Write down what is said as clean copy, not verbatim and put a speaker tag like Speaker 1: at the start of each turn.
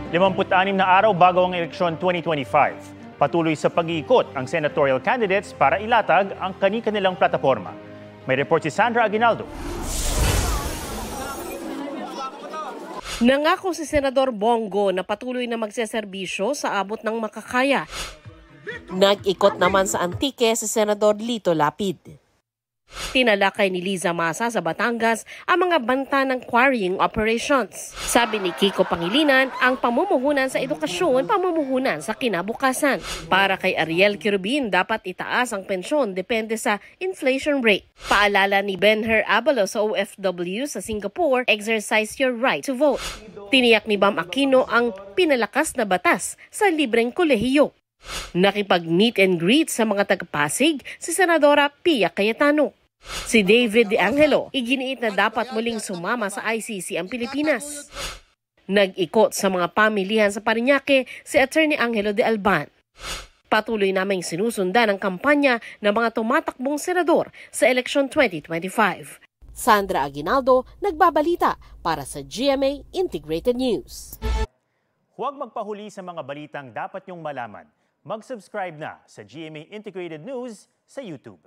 Speaker 1: 56 na araw bago ang eleksyon 2025. Patuloy sa pag-iikot ang senatorial candidates para ilatag ang kani-kanilang plataforma. May report si Sandra Aguinaldo.
Speaker 2: Nangako si Senador Bongo na patuloy na magseserbisyo sa abot ng makakaya. Nag-ikot naman sa Antique si Senador Lito Lapid. Tinalakay ni Liza Masa sa Batangas ang mga banta ng quarrying operations. Sabi ni Kiko Pangilinan, ang pamumuhunan sa edukasyon, pamumuhunan sa kinabukasan. Para kay Ariel Quirubin, dapat itaas ang pensyon depende sa inflation rate. Paalala ni Benher Abalos sa OFW sa Singapore, exercise your right to vote. Tiniyak ni Bam Aquino ang pinalakas na batas sa libreng kolehiyo. Nakipag-meet and greet sa mga taga-Pasig si Senadora Pia Cayetano. Si David De Angelo, iginiit na dapat muling sumama sa ICC ang Pilipinas. Nag-ikot sa mga pamilihan sa Parañaque si Attorney Angelo de Alban. Patuloy naming sinusundan ang kampanya ng mga tumatakbong senador sa eleksyon 2025. Sandra Aguinaldo, nagbabalita para sa GMA Integrated News.
Speaker 1: Huwag magpahuli sa mga balitang dapat niyong malaman. Mag-subscribe na sa GMA Integrated News sa YouTube.